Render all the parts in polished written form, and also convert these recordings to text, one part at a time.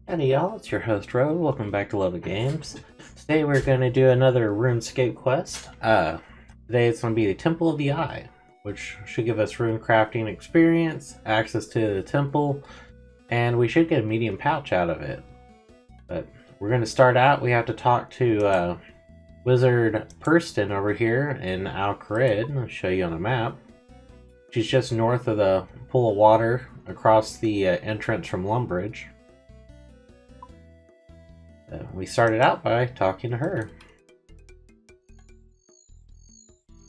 Howdy y'all, it's your host Ro. Welcome back to LovettGamez. Today we're going to do another RuneScape quest. Today it's going to be the Temple of the Eye, which should give us rune crafting experience, access to the temple, and we should get a medium pouch out of it. But we're going to start out, we have to talk to Wizard Perseten over here in Al-Kharid. I'll show you on the map. She's just north of the pool of water across the entrance from Lumbridge. We started out by talking to her.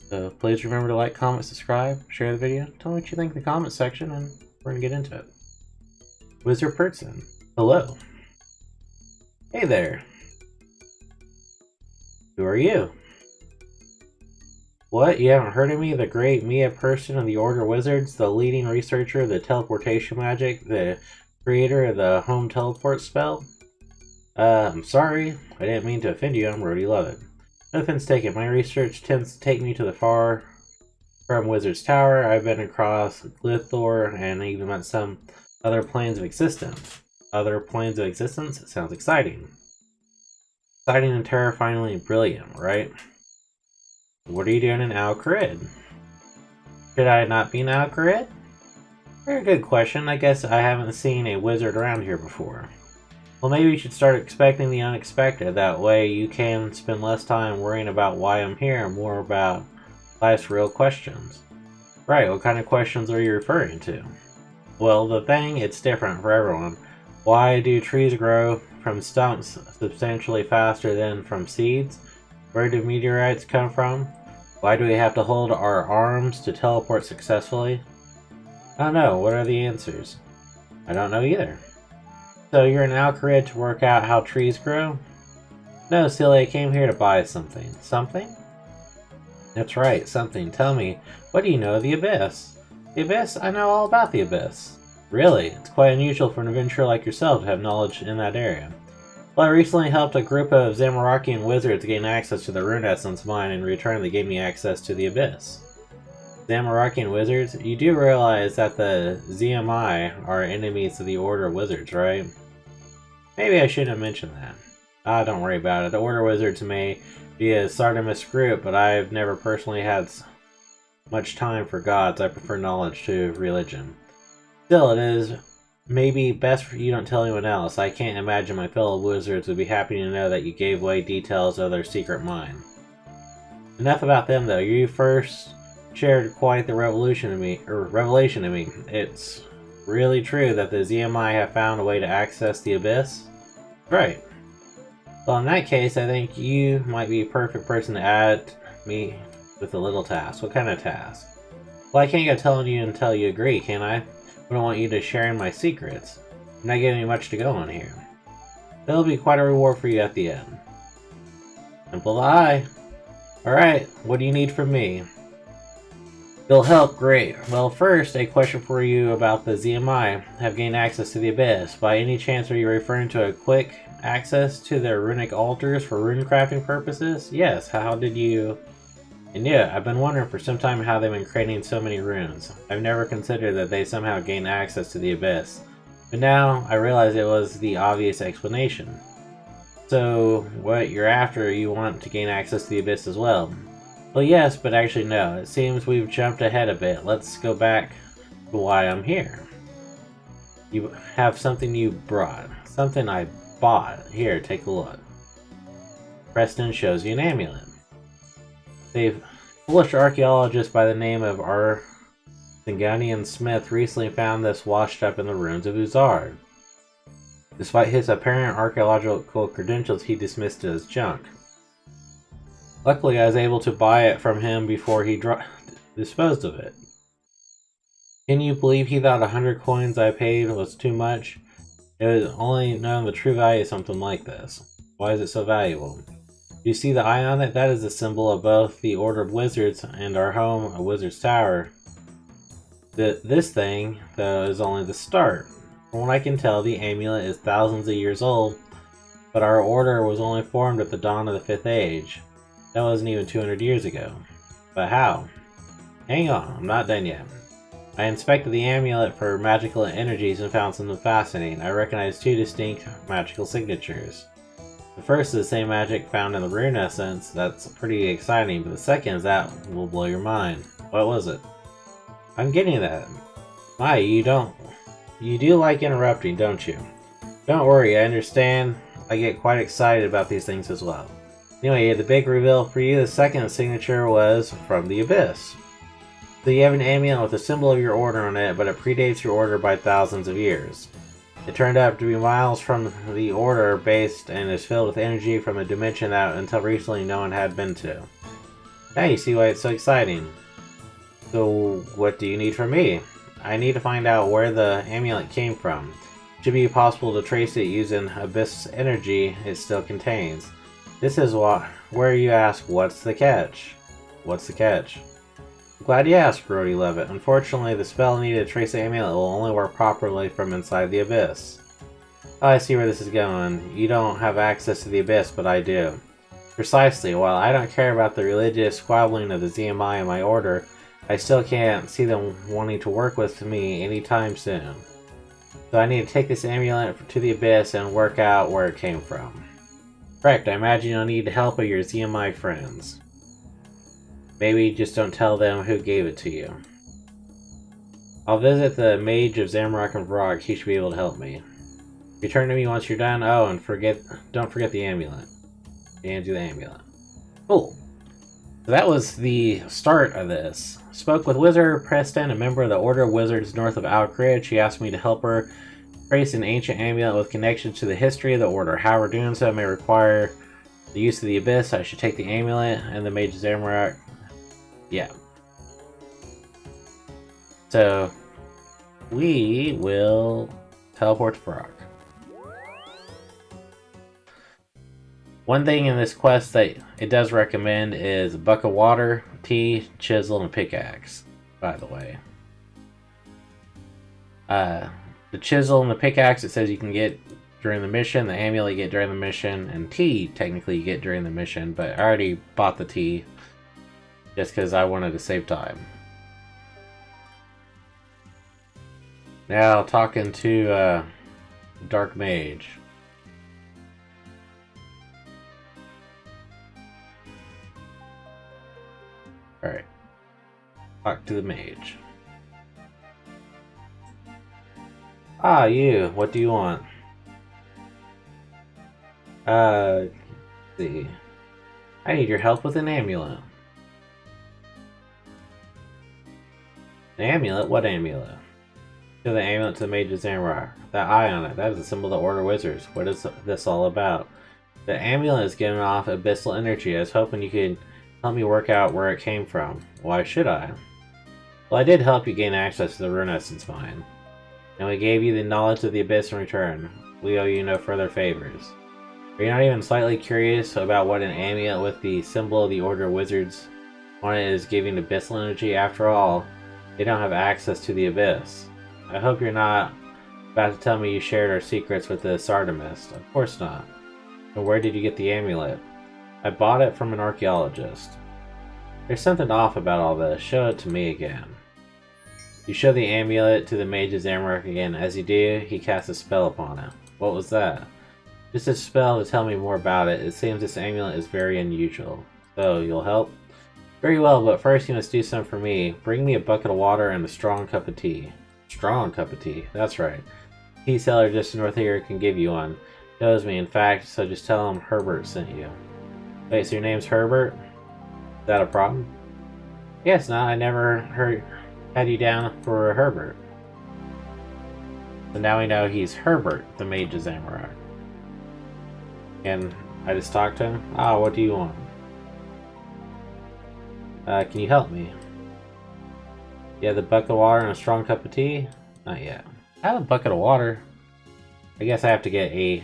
So please remember to like, comment, subscribe, share the video. Tell me what you think in the comment section and we're going to get into it. Wizard Perseten, hello. Hey there. Who are you? What? You haven't heard of me? The great Mia Perseten of the Order of Wizards, the leading researcher of the teleportation magic, the creator of the home teleport spell? I'm sorry. I didn't mean to offend you. I'm Rody Lovett. No offense taken. My research tends to take me to the far from Wizard's Tower. I've been across Glithor and even met some other planes of existence. Other planes of existence? It sounds exciting. Exciting and terrifyingly brilliant, right? What are you doing in Al-Kharid? Should I not be in Al-Kharid? Very good question. I guess I haven't seen a wizard around here before. Well, maybe you should start expecting the unexpected. That way you can spend less time worrying about why I'm here and more about life's real questions. Right, what kind of questions are you referring to? Well, the thing, it's different for everyone. Why do trees grow from stumps substantially faster than from seeds? Where do meteorites come from? Why do we have to hold our arms to teleport successfully? I don't know. What are the answers? I don't know either. So you're in Al-Kharid to work out how trees grow? No, silly, I came here to buy something. Something? That's right, something. Tell me, what do you know of the Abyss? The Abyss? I know all about the Abyss. Really? It's quite unusual for an adventurer like yourself to have knowledge in that area. Well, I recently helped a group of Zamorakian wizards gain access to the Rune Essence mine, and in return they gave me access to the Abyss. Zamorakian wizards? You do realize that the ZMI are enemies of the Order of Wizards, right? Maybe I shouldn't have mentioned that. Don't worry about it. The Order of Wizards may be a Sardamus group, but I've never personally had much time for gods. I prefer knowledge to religion. Still, it is maybe best for you don't tell anyone else. I can't imagine my fellow wizards would be happy to know that you gave away details of their secret mine. Enough about them, though. You first shared quite the revelation to me. It's really true that the ZMI have found a way to access the Abyss? Right. Well, in that case, I think you might be a perfect person to add me with a little task. What kind of task? Well, I can't go telling you until you agree, can I? I don't want you to share in my secrets. You're not giving me much to go on here. There'll be quite a reward for you at the end. Simple eye. Alright, what do you need from me? You'll help, great. Well, first, a question for you about the ZMI have gained access to the Abyss. By any chance are you referring to a quick access to their runic altars for rune crafting purposes? Yes, how did you... And yeah, I've been wondering for some time how they've been creating so many runes. I've never considered that they somehow gained access to the Abyss. But now, I realize it was the obvious explanation. So, what you're after, you want to gain access to the Abyss as well. Well, yes, but actually no. It seems we've jumped ahead a bit. Let's go back to why I'm here. You have something you brought. Something I bought. Here, take a look. Preston shows you an amulet. A foolish archaeologist by the name of Arthingonian Smith recently found this washed up in the ruins of Uzard. Despite his apparent archaeological credentials, he dismissed it as junk. Luckily, I was able to buy it from him before he disposed of it. Can you believe he thought 100 coins I paid was too much? It was only known the true value of something like this. Why is it so valuable? You see the eye on it? That is a symbol of both the Order of Wizards and our home, a Wizard's Tower. This thing, though, is only the start. From what I can tell, the amulet is thousands of years old, but our order was only formed at the dawn of the 5th Age. That wasn't even 200 years ago. But how? Hang on, I'm not done yet. I inspected the amulet for magical energies and found something fascinating. I recognized two distinct magical signatures. The first is the same magic found in the rune essence. That's pretty exciting, but the second is that will blow your mind. What was it? I'm getting that. My, you do like interrupting, don't you? Don't worry, I understand. I get quite excited about these things as well. Anyway, the big reveal for you, the second signature was from the Abyss. So you have an amulet with a symbol of your order on it, but it predates your order by thousands of years. It turned out to be miles from the order based and is filled with energy from a dimension that until recently no one had been to. Now you see why it's so exciting. So what do you need from me? I need to find out where the amulet came from. It should be possible to trace it using Abyss energy it still contains. This is where you ask, what's the catch? What's the catch? I'm glad you asked, Brody Levitt. Unfortunately, the spell needed to trace the amulet will only work properly from inside the Abyss. Oh, I see where this is going. You don't have access to the Abyss, but I do. Precisely. While I don't care about the religious squabbling of the ZMI in my order, I still can't see them wanting to work with me anytime soon. So I need to take this amulet to the Abyss and work out where it came from. Correct, I imagine you'll need the help of your ZMI friends. Maybe just don't tell them who gave it to you. I'll visit the Mage of Zamorak and Vrog. He should be able to help me. Return to me once you're done. Oh, and don't forget the amulet. And do the amulet. Cool. So that was the start of this. Spoke with Wizard Perseten, a member of the Order of Wizards north of Alcridge. She asked me to help her trace an ancient amulet with connection to the history of the Order. However, doing so may require the use of the Abyss. I should take the amulet and the Mage of Zamorak. Yeah. So, we will teleport to Frog. One thing in this quest that it does recommend is a bucket of water, tea, chisel, and a pickaxe, by the way. The chisel and the pickaxe it says you can get during the mission, the amulet you get during the mission, and tea technically you get during the mission, but I already bought the tea just because I wanted to save time. Now talking to Dark Mage. Alright. Talk to the mage. Ah, you. What do you want? Let's see. I need your help with an amulet. An amulet? What amulet? Show the amulet to the Mage of Zamorak. That eye on it. That is a symbol of the Order of Wizards. What is this all about? The amulet is giving off abyssal energy. I was hoping you could help me work out where it came from. Why should I? Well, I did help you gain access to the Rune Essence Mine. And we gave you the knowledge of the Abyss in return. We owe you no further favors. Are you not even slightly curious about what an amulet with the symbol of the Order of Wizards on it is giving abyssal energy? After all, they don't have access to the Abyss. I hope you're not about to tell me you shared our secrets with the Sardamist. Of course not. And where did you get the amulet? I bought it from an archaeologist. There's something off about all this. Show it to me again. You show the amulet to the Mage of Zamorak again. As you do, he casts a spell upon it. What was that? Just a spell to tell me more about it. It seems this amulet is very unusual. So, you'll help? Very well, but first you must do something for me. Bring me a bucket of water and a strong cup of tea. Strong cup of tea? That's right. Tea seller just north here can give you one. Knows me, in fact, so just tell him Herbert sent you. Wait, so your name's Herbert? Is that a problem? Yes, no, I never had you down for Herbert. So now we know he's Herbert, the Mage of Zamorak. And I just talked to him? Ah, what do you want? Can you help me? Yeah, the bucket of water and a strong cup of tea? Not yet. I have a bucket of water. I guess I have to get a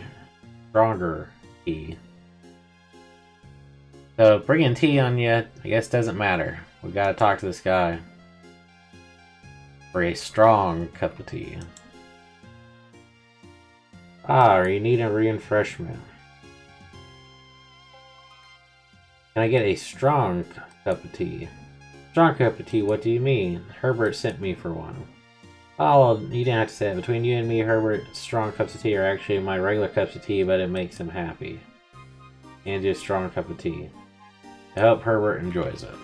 stronger tea. So bringing tea on you, I guess doesn't matter. We gotta talk to this guy for a strong cup of tea. Ah, are you needing a reinforcement? Can I get a strong cup of tea? Strong cup of tea, what do you mean? Herbert sent me for one. Oh, well, you didn't have to say it. Between you and me, Herbert's strong cups of tea are actually my regular cups of tea, but it makes him happy. And just strong cup of tea. I hope Herbert enjoys it.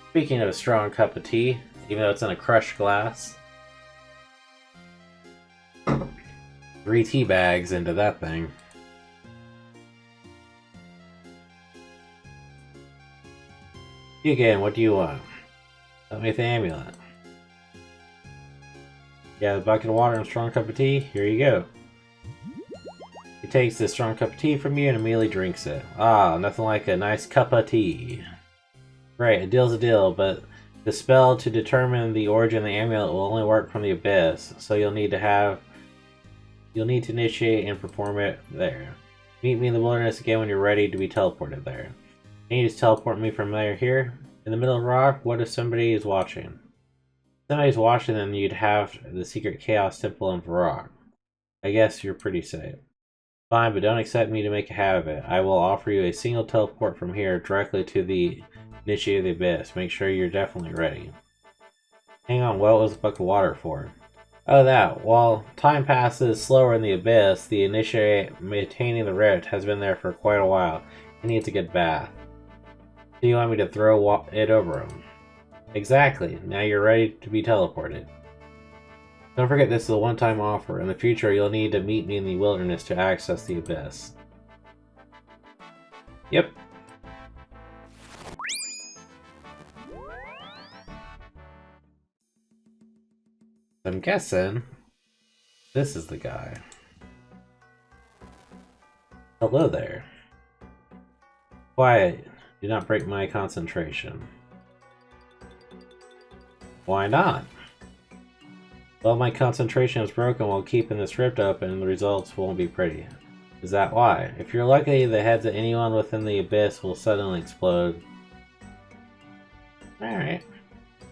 Speaking of a strong cup of tea, even though it's in a crushed glass, 3 tea bags into that thing. You again, what do you want? Let me with the amulet. You have a bucket of water and a strong cup of tea? Here you go. He takes this strong cup of tea from you and immediately drinks it. Ah, nothing like a nice cup of tea. Right, a deal's a deal, but the spell to determine the origin of the amulet will only work from the abyss, so you'll need to initiate and perform it there. Meet me in the wilderness again when you're ready to be teleported there. Can you just teleport me from there here? In the middle of the rock? What if somebody is watching? If somebody's watching, then you'd have the secret chaos temple in Varrock. I guess you're pretty safe. Fine, but don't expect me to make a habit of it. I will offer you a single teleport from here directly to the initiate of the abyss. Make sure you're definitely ready. Hang on, what was the bucket of water for? Oh, that. While time passes slower in the abyss, the initiate maintaining the rift has been there for quite a while. He needs a good bath. Do you want me to throw it over him? Exactly. Now you're ready to be teleported. Don't forget this is a one-time offer. In the future, you'll need to meet me in the wilderness to access the abyss. Yep. I'm guessing this is the guy. Hello there. Quiet. Do not break my concentration. Why not? Well, my concentration is broken while keeping this rift open and the results won't be pretty. Is that why? If you're lucky, the heads of anyone within the abyss will suddenly explode. Alright.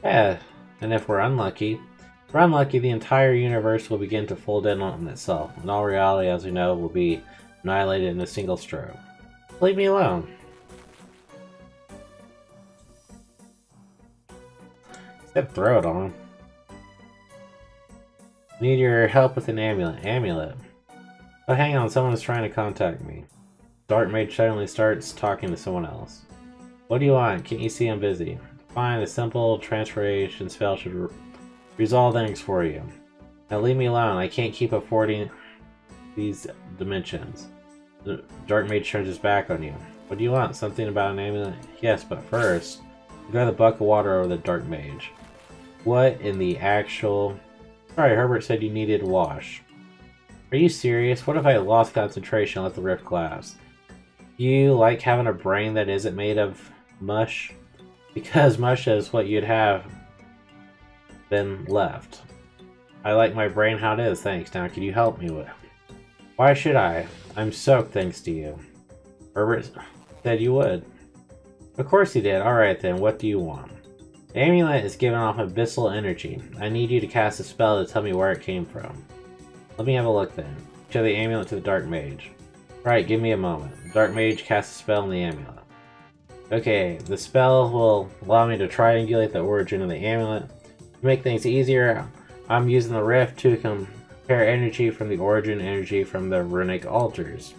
Yeah, and if we're unlucky, the entire universe will begin to fold in on itself, and all reality, as we know, will be annihilated in a single stroke. Leave me alone. Except throw it on him. Need your help with an amulet. Amulet? Oh, hang on, someone is trying to contact me. Archmage suddenly starts talking to someone else. What do you want? Can't you see I'm busy? Fine, a simple transformation spell should resolve things for you. Now leave me alone, I can't keep affording these dimensions. The Dark Mage turns his back on you. What do you want? Something about an amulet? Yes, but first, grab the bucket of water over the Dark Mage. What in the actual... Sorry, Herbert said you needed a wash. Are you serious? What if I lost concentration and let the rift collapse? You like having a brain that isn't made of mush? Because mush is what you'd have been left. I like my brain how it is, thanks. Now can you help me with it? Why should I? I'm soaked thanks to you. Herbert said you would. Of course he did. Alright then, what do you want? The amulet is giving off abyssal energy. I need you to cast a spell to tell me where it came from. Let me have a look then. Show the amulet to the Dark Mage. Right, give me a moment. The Dark Mage casts a spell on the amulet. Okay, the spell will allow me to triangulate the origin of the amulet. To make things easier, I'm using the rift to compare energy from the origin energy from the runic altars.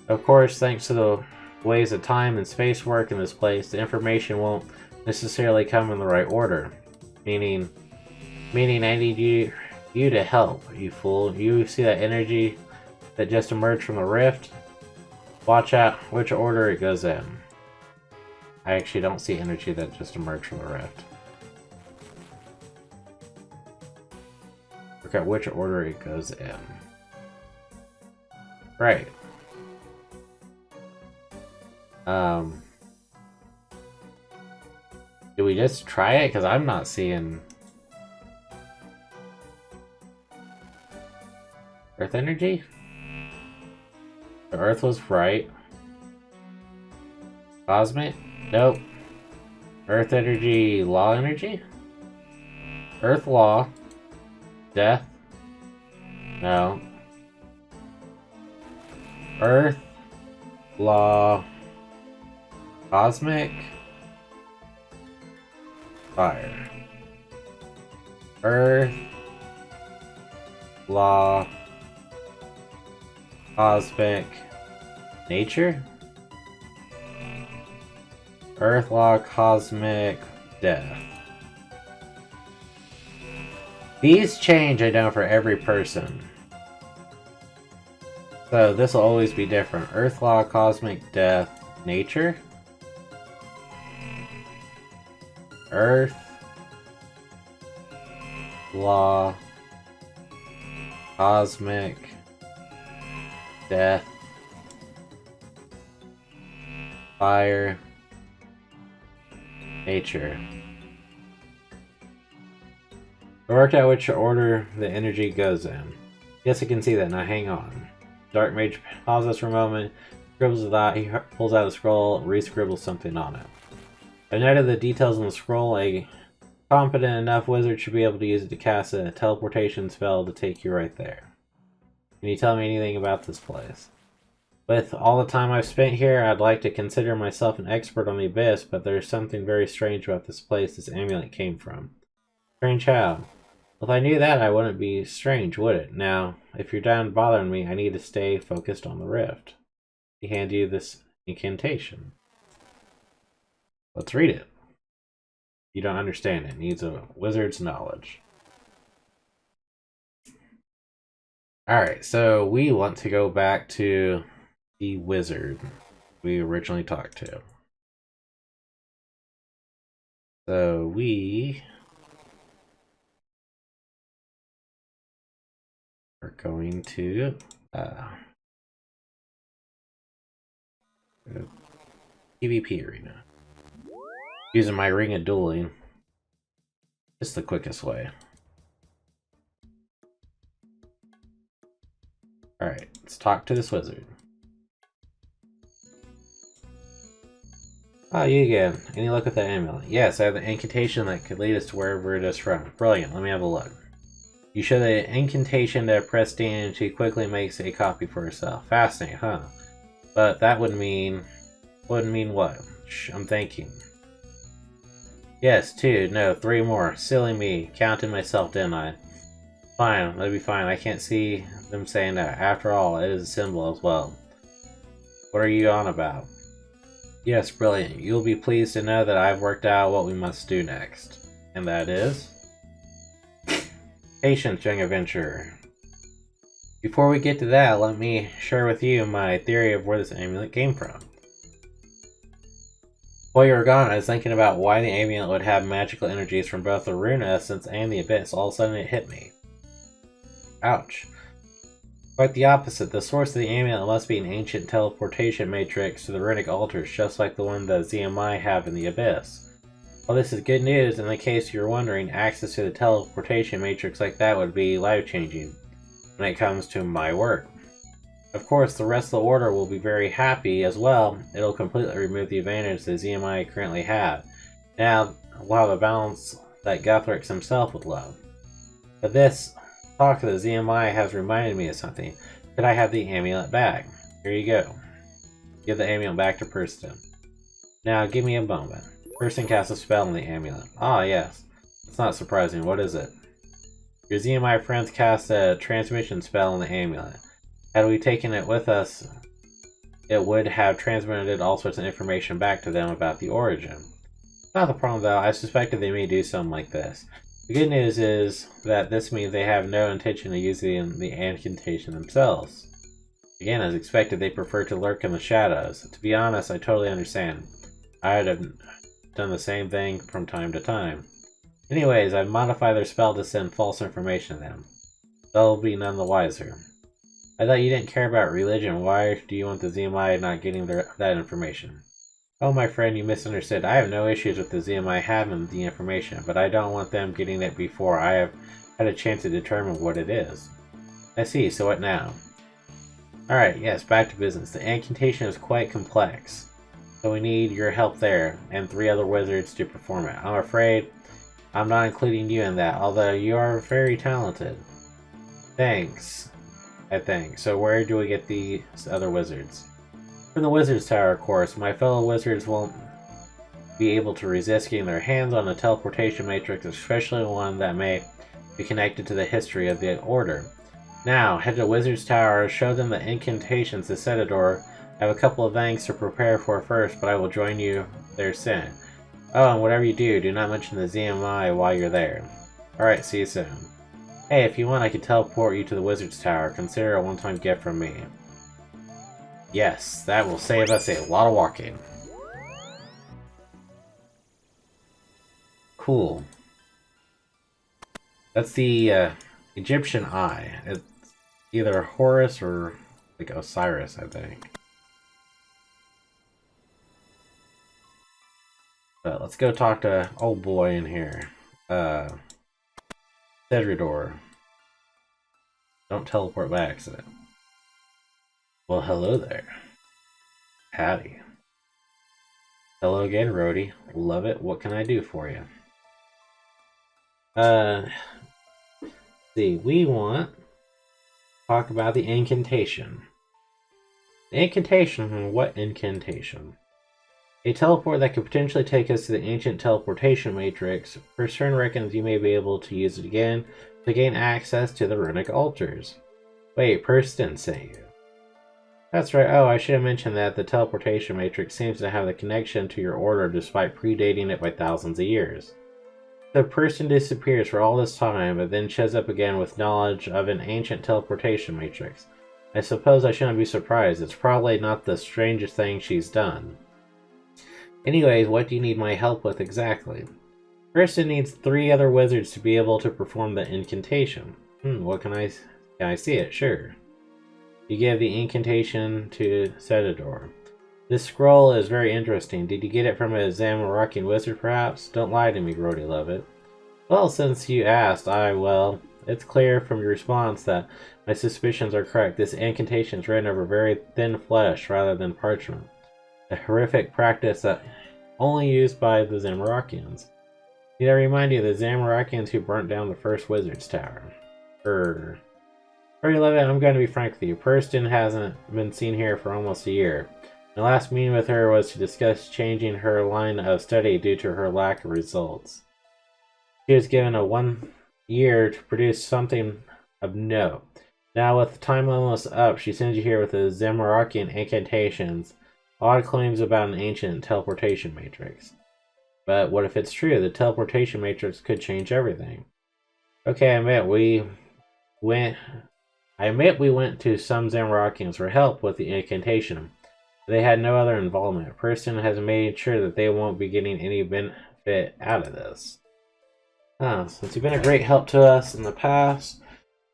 Of course, thanks to the ways of time and space work in this place, the information won't necessarily come in the right order. Meaning I need you to help, you fool. You see that energy that just emerged from the rift? Watch out which order it goes in. I actually don't see energy that just emerged from the rift. Look at which order it goes in. Right. Do we just try it? Because I'm not seeing... Earth energy? The Earth was right. Cosmic? Nope. Earth energy, law energy? Earth law. Death? No. Earth law. Cosmic. Fire. Earth. Law. Cosmic. Nature? Earth, law, cosmic, death. These change, I know, for every person. So this will always be different. Earth, law, cosmic, death, nature? Earth, law, cosmic, death, fire, nature. I worked out which order the energy goes in. Yes, I can see that. Now hang on. Dark Mage pauses for a moment, scribbles a dot, he pulls out a scroll, re-scribbles something on it. I noted the details on the scroll. A competent enough wizard should be able to use it to cast a teleportation spell to take you right there. Can you tell me anything about this place? With all the time I've spent here, I'd like to consider myself an expert on the Abyss, but there's something very strange about this place this amulet came from. Strange how? If I knew that, I wouldn't be strange, would it? Now, if you're done bothering me, I need to stay focused on the rift. He hand you this incantation. Let's read it. You don't understand it. It needs a wizard's knowledge. Alright, so we want to go back to the wizard we originally talked to. So we are going to PvP arena. Using my ring of dueling. It's the quickest way. Alright, let's talk to this wizard. Ah, you again. Any luck with that amulet? Yes, I have the incantation that could lead us to wherever it is from. Brilliant, let me have a look. You show the incantation to Perseten and she quickly makes a copy for herself. Fascinating, huh? But that would mean... Wouldn't mean what? Shh, I'm thinking. Yes, 2, no, 3 more. Silly me. Counted myself, didn't I? Fine, that'll be fine. I can't see them saying that. After all, it is a symbol as well. What are you on about? Yes, brilliant. You'll be pleased to know that I've worked out what we must do next. And that is... Patience, young adventurer. Before we get to that, let me share with you my theory of where this amulet came from. While you were gone, I was thinking about why the amulet would have magical energies from both the rune essence and the abyss. All of a sudden it hit me. Ouch. Quite the opposite. The source of the amulet must be an ancient teleportation matrix to the runic altars, just like the one the ZMI have in the abyss. Well, this is good news. In the case you're wondering, access to the teleportation matrix like that would be life-changing when it comes to my work. Of course, the rest of the Order will be very happy as well. It'll completely remove the advantage the ZMI currently have. Now, we'll have a balance that Guthix himself would love. But this talk of the ZMI has reminded me of something. Could I have the amulet back? Here you go. Give the amulet back to Perseten. Now, give me a moment. Perseten casts a spell on the amulet. Ah, yes. It's not surprising. What is it? Your ZMI friends cast a transmission spell on the amulet. Had we taken it with us, it would have transmitted all sorts of information back to them about the origin. Not the problem though, I suspected they may do something like this. The good news is that this means they have no intention of using the incantation themselves. Again, as expected, they prefer to lurk in the shadows. To be honest, I totally understand. I would have done the same thing from time to time. Anyways, I've modified their spell to send false information to them. They'll be none the wiser. I thought you didn't care about religion. Why do you want the ZMI not getting that information? Oh, my friend, you misunderstood. I have no issues with the ZMI having the information, but I don't want them getting it before I have had a chance to determine what it is. I see, so what now? Alright, yes, back to business. The incantation is quite complex, so we need your help there, and 3 other wizards to perform it. I'm afraid I'm not including you in that, although you are very talented. Thanks. I think. So where do we get these other wizards? From the Wizard's Tower, of course, my fellow wizards won't be able to resist getting their hands on a teleportation matrix, especially one that may be connected to the history of the Order. Now, head to the Wizard's Tower, show them the incantations to Sedridor. I have a couple of things to prepare for first, but I will join you there soon. Oh, and whatever you do, do not mention the ZMI while you're there. Alright, see you soon. Hey, if you want, I can teleport you to the Wizard's Tower. Consider a one-time gift from me. Yes, that will save us a lot of walking. Cool. That's the Egyptian eye. It's either Horus or like Osiris, I think. But let's go talk to old boy in here. Sedridor. Don't teleport by accident. Well, hello there. Howdy. Hello again, Rhodey. Love it. What can I do for you? See, we want to talk about the incantation. The incantation? What incantation? A teleport that could potentially take us to the ancient teleportation matrix. Perseten reckons you may be able to use it again to gain access to the runic altars. Wait, Perseten sent you. That's right. Oh, I should have mentioned that the teleportation matrix seems to have the connection to your order despite predating it by thousands of years. The person disappears for all this time, but then shows up again with knowledge of an ancient teleportation matrix. I suppose I shouldn't be surprised. It's probably not the strangest thing she's done. Anyways, what do you need my help with exactly? Perseten needs 3 other wizards to be able to perform the incantation. What can I see it? Sure. You give the incantation to Sedridor. This scroll is very interesting. Did you get it from a Zamorakian wizard, perhaps? Don't lie to me, Grody Lovett. Well, since you asked, well, it's clear from your response that my suspicions are correct. This incantation is written over very thin flesh rather than parchment. A horrific practice that only used by the Zamorakians. Need I remind you of the Zamorakians who burnt down the first Wizard's Tower? Grody Lovett, I'm going to be frank with you. Perseten hasn't been seen here for almost a year. My last meeting with her was to discuss changing her line of study due to her lack of results. She was given a 1 year to produce something of note. Now, with the time almost up, she sends you here with the Zamorakian incantations, odd claims about an ancient teleportation matrix. But what if it's true? The teleportation matrix could change everything. Okay, I admit we went to some Zamorakians for help with the incantation. They had no other involvement. Perseten has made sure that they won't be getting any benefit out of this. Since you've been a great help to us in the past,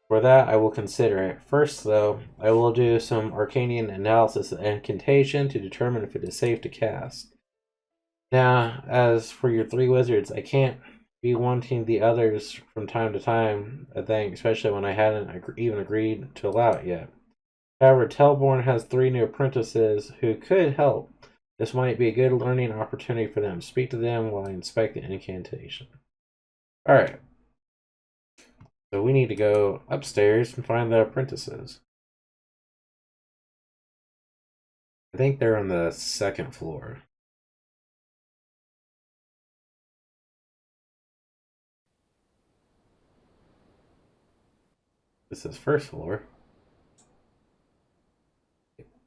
for that I will consider it. First, though, I will do some Arcanian analysis of the incantation to determine if it is safe to cast. Now, as for your 3 wizards, I can't be wanting the others from time to time, I think, especially when I hadn't even agreed to allow it yet. However, Telborn has 3 new apprentices who could help. This might be a good learning opportunity for them. Speak to them while I inspect the incantation. Alright. So we need to go upstairs and find the apprentices. I think they're on the 2nd floor. This is 1st floor.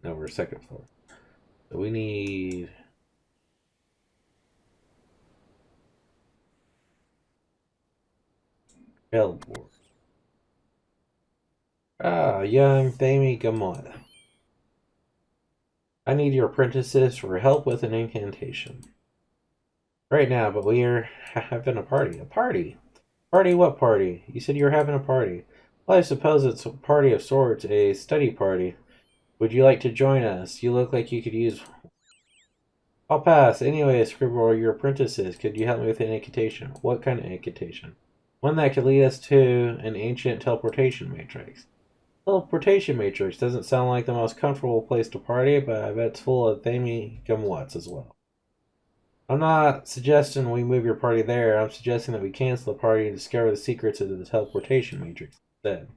No, we're 2nd floor. So we need... Bellboard. Young Thammy Gamot. I need your apprentices for help with an incantation. Right now, but we are having a party. A party? Party what party? You said you were having a party. Well, I suppose it's a party of sorts, a study party. Would you like to join us? You look like you could use... I'll pass. Anyway, Scribble, your apprentices. Could you help me with an incantation? What kind of incantation? One that could lead us to an ancient teleportation matrix. Teleportation matrix doesn't sound like the most comfortable place to party, but I bet it's full of thammy gumwats as well. I'm not suggesting we move your party there. I'm suggesting that we cancel the party and discover the secrets of the teleportation matrix instead.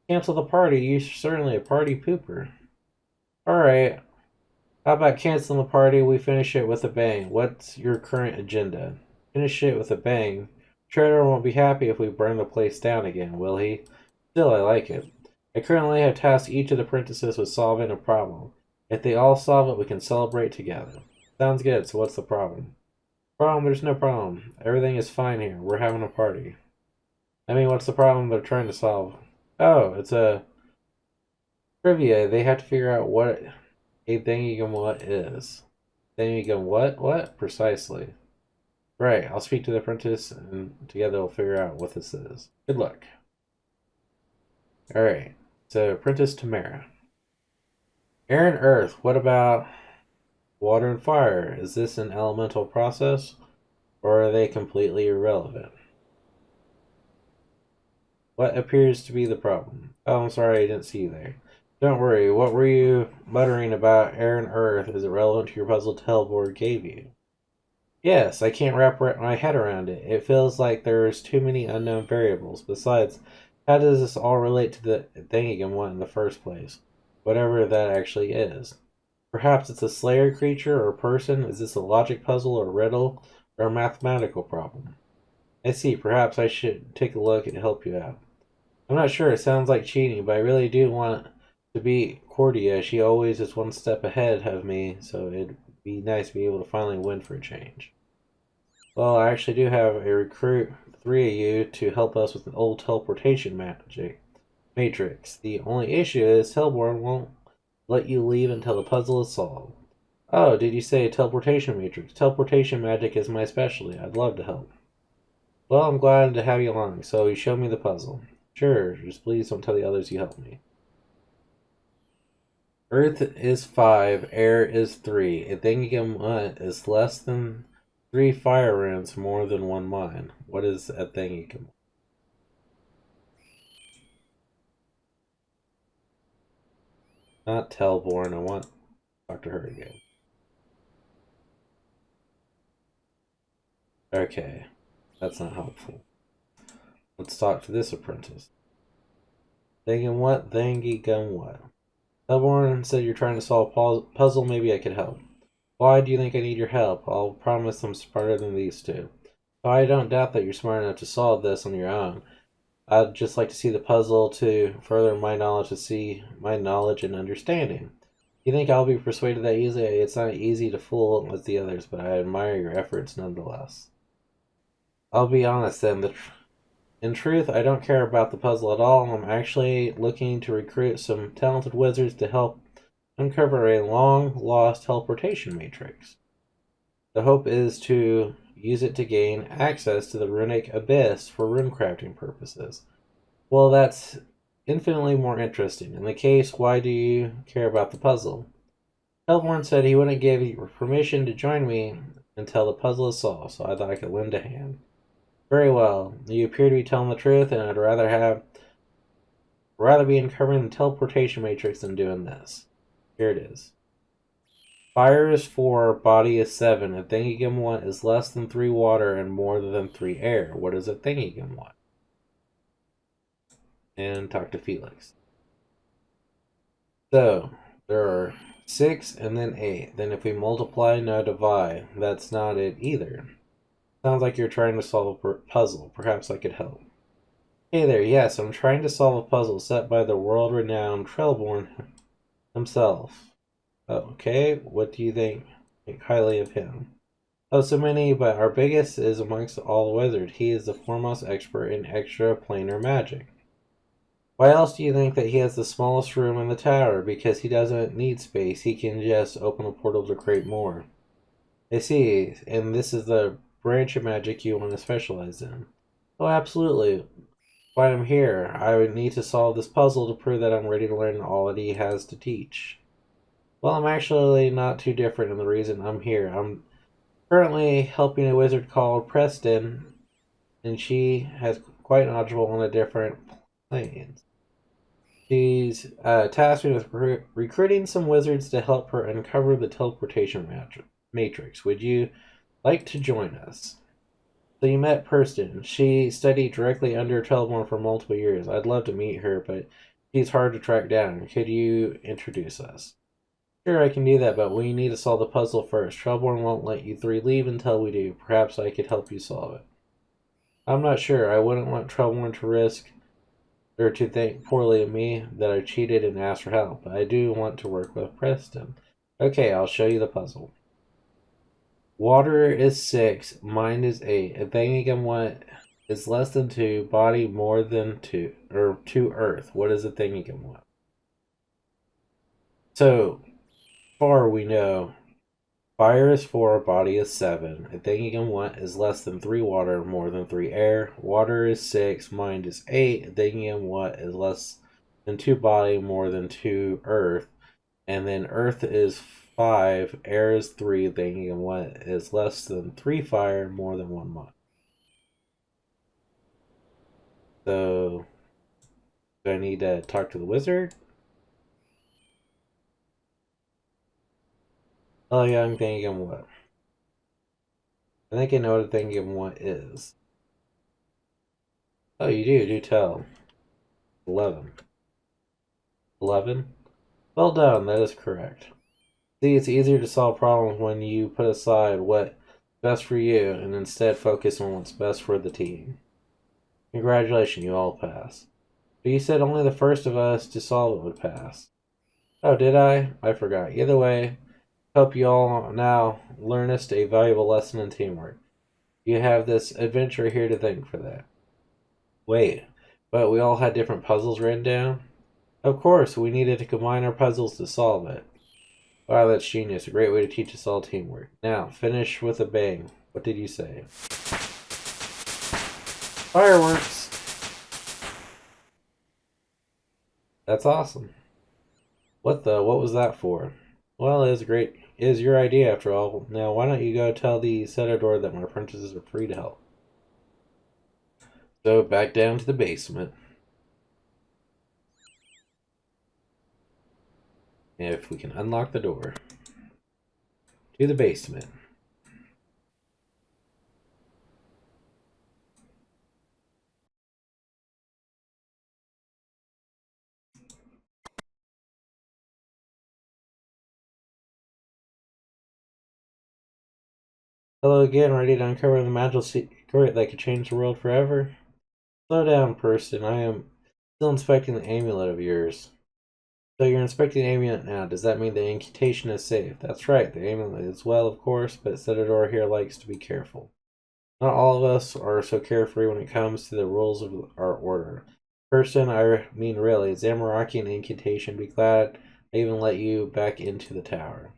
Cancel the party? You're certainly a party pooper. Alright. How about canceling the party? We finish it with a bang. What's your current agenda? Finish it with a bang. Trader won't be happy if we burn the place down again, will he? Still, I like it. I currently have tasked each of the apprentices with solving a problem. If they all solve it, we can celebrate together. Sounds good, so what's the problem? Problem? There's no problem. Everything is fine here. We're having a party. I mean, what's the problem they're trying to solve? Oh, it's a trivia. They have to figure out what a thingy-gum-what is. Thingy-gum-what? What? Precisely. Right, I'll speak to the apprentice and together we'll figure out what this is. Good luck. Alright, so apprentice Tamara. Air and earth, what about water and fire? Is this an elemental process or are they completely irrelevant? What appears to be the problem? Oh, I'm sorry, I didn't see you there. Don't worry, what were you muttering about air and earth? Is it relevant to your puzzle Telboard gave you? Yes, I can't wrap my head around it. It feels like there's too many unknown variables. Besides, how does this all relate to the Thingigum in the first place? Whatever that actually is. Perhaps it's a slayer creature or person? Is this a logic puzzle or riddle or a mathematical problem? I see, perhaps I should take a look and help you out. I'm not sure, it sounds like cheating, but I really do want to beat Cordelia. She always is one step ahead of me, so it'd be nice to be able to finally win for a change. Well, I actually do have a recruit 3 of you to help us with an old teleportation matrix. The only issue is Hellborn won't let you leave until the puzzle is solved. Oh, did you say teleportation matrix? Teleportation magic is my specialty. I'd love to help. Well, I'm glad to have you along, so you show me the puzzle. Sure, just please don't tell the others you helped me. Earth is 5, air is 3. A Thingigum is less than 3 fire runes, more than 1 mine. What is a Thingigum? Not Telborn, I want to talk to her again. Okay, that's not helpful. Let's talk to this apprentice. Thingigum what? Thingigum what? Telborn said you're trying to solve a puzzle, maybe I could help. Why do you think I need your help? I'll promise I'm smarter than these two. I don't doubt that you're smart enough to solve this on your own. I'd just like to see the puzzle to further my knowledge, to see my knowledge and understanding. You think I'll be persuaded that easily? It's not easy to fool as the others, but I admire your efforts nonetheless. I'll be honest then, in truth, I don't care about the puzzle at all. I'm actually looking to recruit some talented wizards to help uncover a long-lost teleportation matrix. The hope is to use it to gain access to the runic abyss for runecrafting purposes. Well, that's infinitely more interesting. In the case, why do you care about the puzzle? Hellborn said he wouldn't give you permission to join me until the puzzle is solved, so I thought I could lend a hand. Very well. You appear to be telling the truth, and I'd rather be uncovering the teleportation matrix than doing this. Here it is. Fire is 4, body is 7. A Thingigum is less than 3 water and more than 3 air. What is a Thingigum? And talk to Felix. So, there are 6 and then 8. Then if we multiply, no divide. That's not it either. Sounds like you're trying to solve a puzzle. Perhaps I could help. Hey there, yes, I'm trying to solve a puzzle set by the world-renowned Trailborn himself. Okay, what do you think highly of him? Oh, so many, but our biggest is amongst all the wizards. He is the foremost expert in extraplanar magic. Why else do you think that he has the smallest room in the tower? Because he doesn't need space. He can just open a portal to create more. I see, and this is the branch of magic you want to specialize in. Oh, absolutely. Why I'm here. I would need to solve this puzzle to prove that I'm ready to learn all that he has to teach. Well, I'm actually not too different in the reason I'm here. I'm currently helping a wizard called Perseten, and she has quite knowledgeable on a different planes. She's tasked me with recruiting some wizards to help her uncover the teleportation matrix. Would you like to join us? So you met Perseten. She studied directly under Telborn for multiple years. I'd love to meet her, but she's hard to track down. Could you introduce us? Sure, I can do that, but we need to solve the puzzle first. Trailborn won't let you three leave until we do. Perhaps I could help you solve it. I'm not sure. I wouldn't want Trailborn to risk or to think poorly of me that I cheated and asked for help. But I do want to work with Preston. Okay, I'll show you the puzzle. Water is 6, mind is 8. A thing again what is less than 2, body more than 2, or 2 earth. What is a thing again what? So far we know fire is 4, body is 7. A thing again what is less than 3 water, more than 3 air. Water is 6, mind is 8. A thing again what is less than 2 body, more than 2 earth. And then earth is 5, air is 3, thinking of what is less than 3 fire, more than 1 mud. So, do I need to talk to the wizard? Oh yeah, I'm thinking of what? I think I know what a thinking of what is. Oh, you do tell. 11. 11? Well done, that is correct. See, it's easier to solve problems when you put aside what's best for you and instead focus on what's best for the team. Congratulations, you all pass. But you said only the first of us to solve it would pass. Oh, did I? I forgot. Either way, hope you all now learnest a valuable lesson in teamwork. You have this adventure here to thank for that. Wait, but we all had different puzzles written down? Of course, we needed to combine our puzzles to solve it. Wow, that's genius. A great way to teach us all teamwork. Now, finish with a bang. What did you say? Fireworks! That's awesome. What was that for? Well, it is your idea after all. Now, why don't you go tell the Sedridor that my apprentices are free to help? So, back down to the basement. If we can unlock the door. To the basement. Hello again, ready to uncover the magical secret that could change the world forever? Slow down, person. I am still inspecting the amulet of yours. So you're inspecting the amulet now. Does that mean the incantation is safe? That's right, the amulet is well, of course, but Sedridor here likes to be careful. Not all of us are so carefree when it comes to the rules of our order. Person, I mean really, Zamorak and incantation, be glad I even let you back into the tower.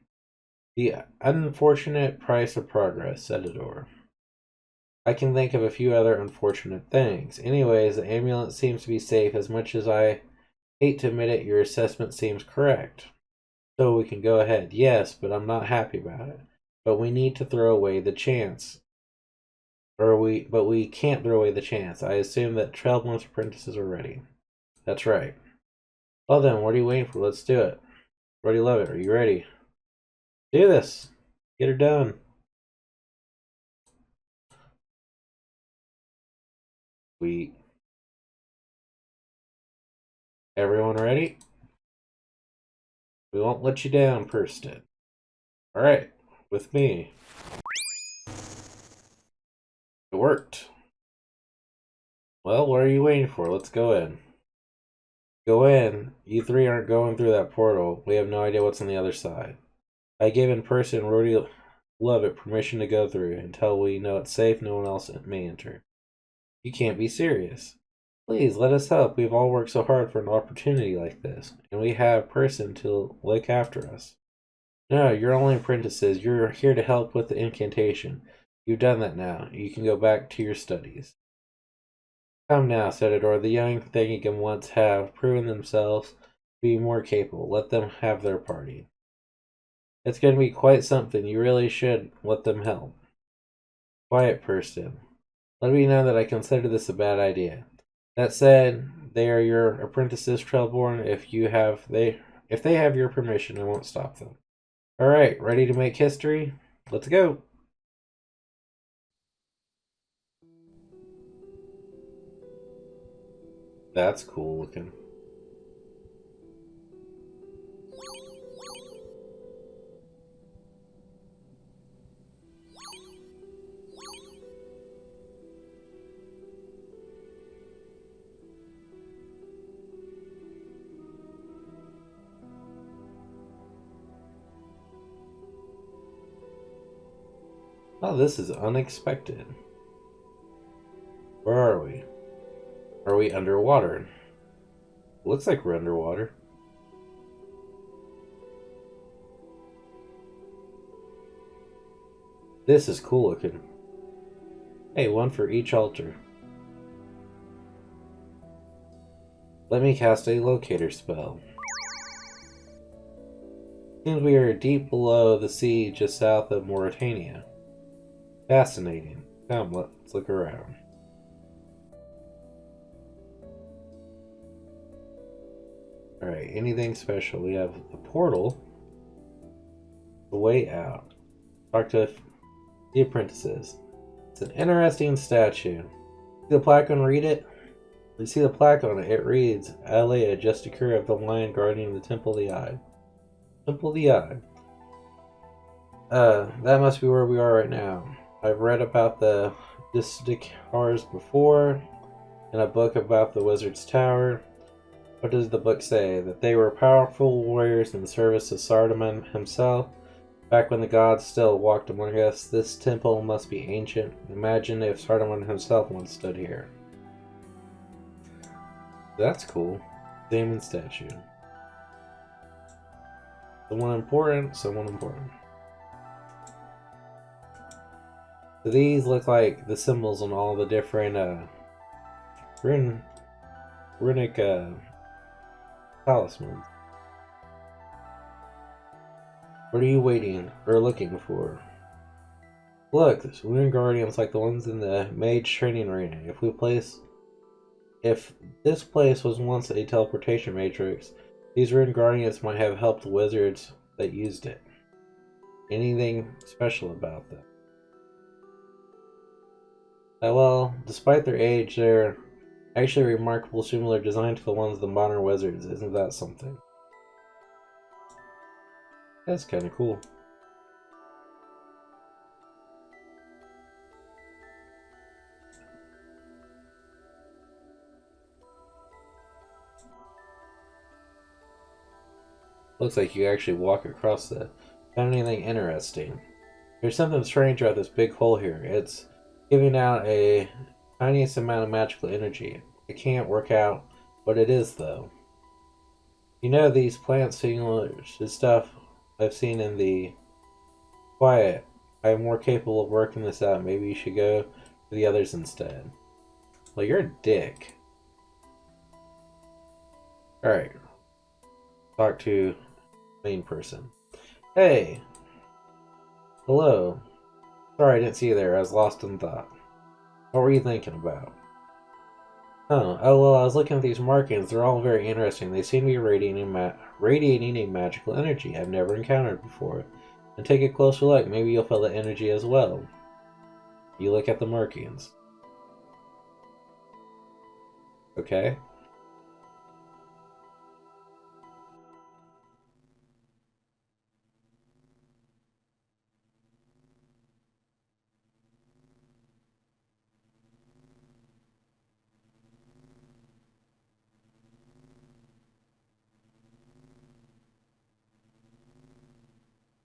The unfortunate price of progress, Sedridor. I can think of a few other unfortunate things. Anyways, the amulet seems to be safe. As much as I hate to admit it, your assessment seems correct. So we can go ahead. Yes, but I'm not happy about it. But we need to throw away the chance. But we can't throw away the chance. I assume that Trailborn's apprentices are ready. That's right. Well then, what are you waiting for? Let's do it. Ready, love it. Are you ready? Do this. Get her done. Sweet. Everyone ready? We won't let you down, Perseten. Alright, with me. It worked. Well, what are you waiting for? Let's go in. Go in. You three aren't going through that portal. We have no idea what's on the other side. I gave in person Rody Lovett permission to go through. Until we know it's safe, no one else may enter. You can't be serious. Please, let us help. We've all worked so hard for an opportunity like this. And we have person to look after us. No, you're only apprentices. You're here to help with the incantation. You've done that now. You can go back to your studies. Come now, Sedridor. The young Thanagam once have proven themselves to be more capable. Let them have their party. It's going to be quite something. You really should let them help. Quiet person. Let me know that I consider this a bad idea. That said, they are your apprentices, Trailborn. If they have your permission, I won't stop them. Alright, ready to make history? Let's go! That's cool looking. Oh, this is unexpected. Where are we? Are we underwater? Looks like we're underwater. This is cool looking. Hey, one for each altar. Let me cast a locator spell. Seems we are deep below the sea just south of Mauritania. Fascinating. Come, let's look around. Alright, anything special? We have the portal. The way out. Talk to the apprentices. It's an interesting statue. See the plaque and read it? You see the plaque on it. It reads, Aliya, Justiciar of the Lion guarding the Temple of the Eye. Temple of the Eye. That must be where we are right now. I've read about the Justiciars before in a book about the Wizard's Tower. What does the book say? That they were powerful warriors in the service of Saruman himself. Back when the gods still walked among us, this temple must be ancient. Imagine if Saruman himself once stood here. That's cool. Damon statue. Someone important, someone important. So these look like the symbols on all the different runic talismans. What are you waiting or looking for? Look, there's rune guardians like the ones in the Mage training arena. If this place was once a teleportation matrix, these rune guardians might have helped the wizards that used it. Anything special about them? Well, despite their age, they're actually remarkable, similar design to the ones of the modern wizards. Isn't that something? That's kind of cool. Looks like you actually walk across the... Found anything interesting? There's something strange about this big hole here. It's giving out a tiniest amount of magical energy. I can't work out what it is, though. You know, these plant signalers and stuff I've seen in the quiet. I'm more capable of working this out. Maybe you should go to the others instead. Well, you're a dick. Alright. Talk to main person. Hey! Hello. Sorry I didn't see you there. I was lost in thought. What were you thinking about? Oh, well, I was looking at these markings. They're all very interesting. They seem to be radiating a magical energy I've never encountered before. And take a closer look. Maybe you'll feel the energy as well. You look at the markings. Okay.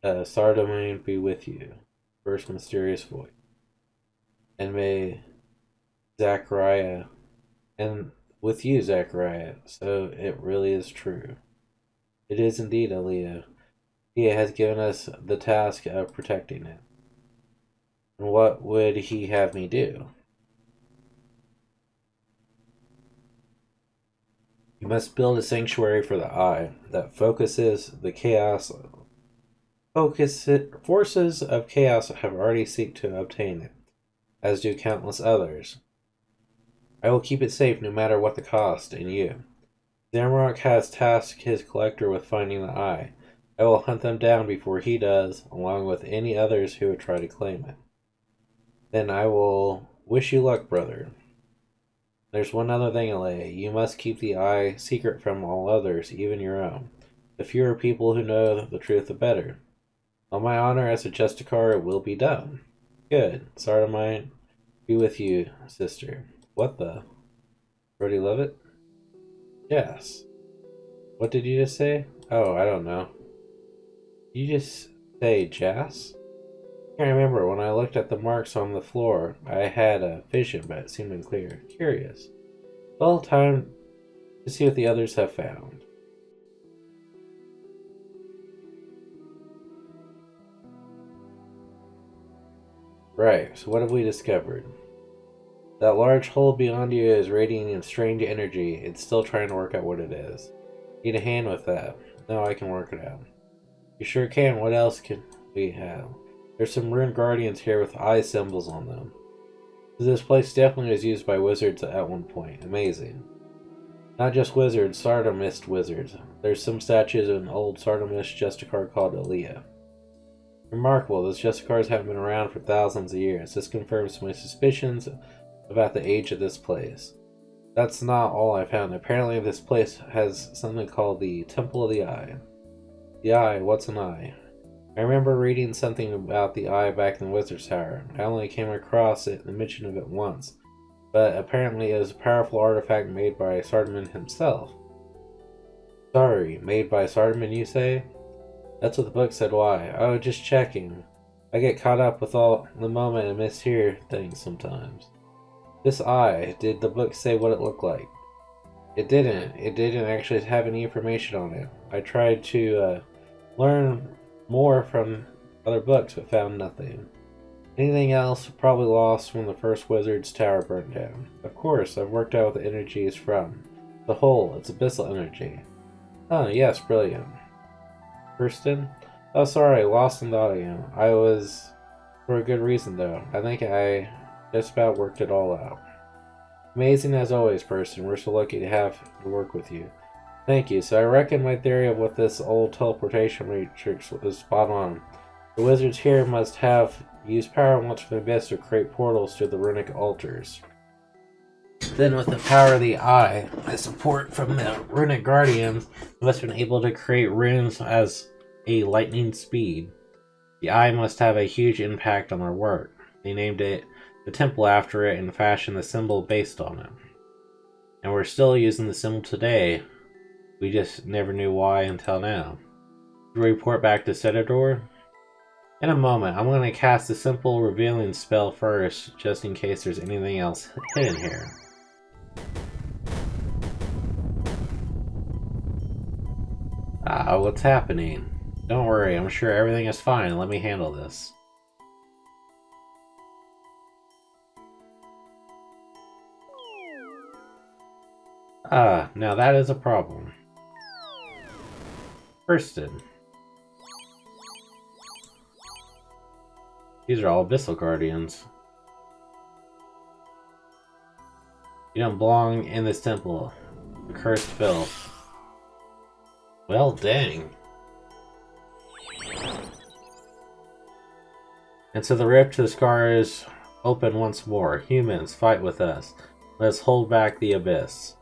Sardomain be with you. First mysterious voice. And may Zachariah, and with you, Zachariah. So it really is true. It is indeed, Aliya. He has given us the task of protecting it. And what would he have me do? You must build a sanctuary for the Eye that focuses the chaos. Forces of chaos have already sought to obtain it, as do countless others. I will keep it safe no matter what the cost, and you. Zamorak has tasked his collector with finding the Eye. I will hunt them down before he does, along with any others who would try to claim it. Then I will wish you luck, brother. There's one other thing, Aliya. You must keep the Eye secret from all others, even your own. The fewer people who know the truth, the better. On my honor as a Justiciar, it will be done. Good. Sardomain be with you, sister. What the? Brody Lovett? Yes. What did you just say? Oh, I don't know. You just say Jas? can't remember. When I looked at the marks on the floor, I had a vision, but it seemed unclear. Curious. Well, time to see what the others have found. Right, so what have we discovered? That large hole beyond you is radiating strange energy. It's still trying to work out what it is. Need a hand with that. No, I can work it out. You sure can. What else can we have? There's some rune guardians here with eye symbols on them. This place definitely was used by wizards at one point. Amazing. Not just wizards, Sardomist wizards. There's some statues of an old Sardomist Justiciar called Aliya. Remarkable, those Justicars haven't been around for thousands of years. This confirms my suspicions about the age of this place. That's not all I found. Apparently this place has something called the Temple of the Eye. The Eye? What's an eye? I remember reading something about the Eye back in the Wizard's Tower. I only came across it and mention of it once, but apparently it was a powerful artifact made by Sardaman himself. Sorry, made by Sardaman, you say? That's what the book said. Why? Oh, just checking. I get caught up with all the moment and mishear things sometimes. This eye, did the book say what it looked like? It didn't. It didn't actually have any information on it. I tried to learn more from other books, but found nothing. Anything else probably lost when the first Wizard's Tower burned down. Of course, I've worked out what the energy is from. The whole, it's abyssal energy. Oh, yes, brilliant. Perseten? Oh, sorry, lost in thought again. I was... for a good reason, though. I think I just about worked it all out. Amazing as always, Perseten. We're so lucky to have to work with you. Thank you. So I reckon my theory of what this old teleportation matrix was spot on. The wizards here must have used power once for their best to create portals to the runic altars. Then with the power of the eye, and support from the runic guardians, they must have been able to create runes as a lightning speed. The eye must have a huge impact on their work. They named it the temple after it and fashioned the symbol based on it. And we're still using the symbol today. We just never knew why until now. To report back to Sedridor? In a moment, I'm going to cast a simple revealing spell first, just in case there's anything else hidden here. What's happening? Don't worry, I'm sure everything is fine. Let me handle this. Now that is a problem. Perseten. These are all Abyssal Guardians. You don't belong in this temple. The cursed filth. Well, dang. And so the rift to the scar is open once more. Humans, fight with us. Let's hold back the abyss.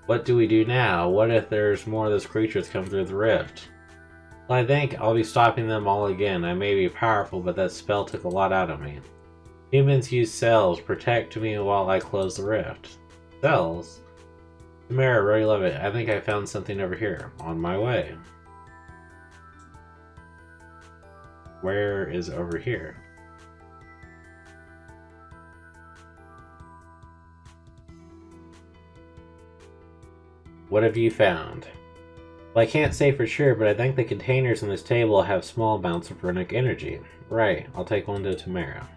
What do we do now? What if there's more of those creatures come through the rift? Well, I think I'll be stopping them all again. I may be powerful, but that spell took a lot out of me. Humans use cells. Protect me while I close the rift. Cells? Tamara, really love it. I think I found something over here. On my way. Where is over here? What have you found? Well, I can't say for sure, but I think the containers on this table have small amounts of runic energy. Right, I'll take one to Tamara.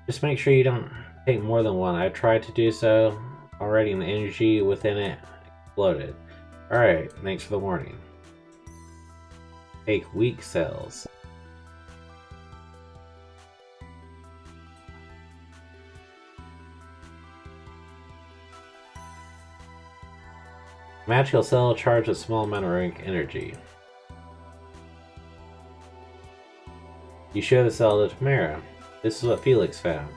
Just make sure you don't take more than one. I tried to do so already and the energy within it exploded. Alright, thanks for the warning. Take weak cells. Magical cell charged with small amount of runic energy. You show the cell to Tamara. This is what Felix found.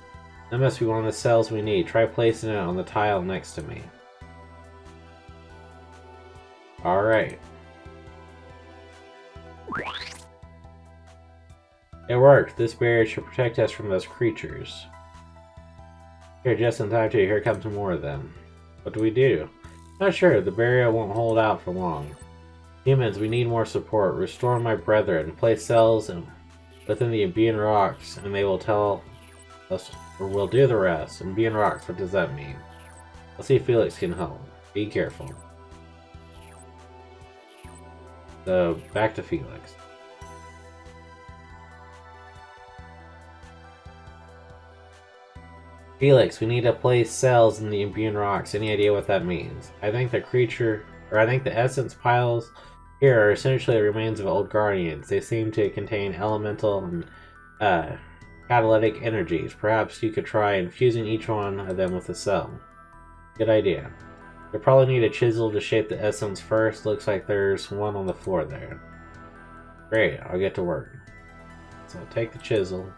That must be one of the cells we need. Try placing it on the tile next to me. Alright. It worked. This barrier should protect us from those creatures. Here, just in time too. Here comes more of them. What do we do? Not sure. The barrier won't hold out for long. Humans, we need more support. Restore my brethren. Place cells within the Imbued rocks, and they will tell us, or we'll do the rest. Imbued rocks, what does that mean? Let's see if Felix can help. Be careful. So, back to Felix. Felix, we need to place cells in the Imbued rocks. Any idea what that means? I think the essence piles here are essentially the remains of old guardians. They seem to contain elemental and catalytic energies. Perhaps you could try infusing each one of them with a cell. Good idea. You'll probably need a chisel to shape the essence first. Looks like there's one on the floor there. Great, I'll get to work. So take the chisel.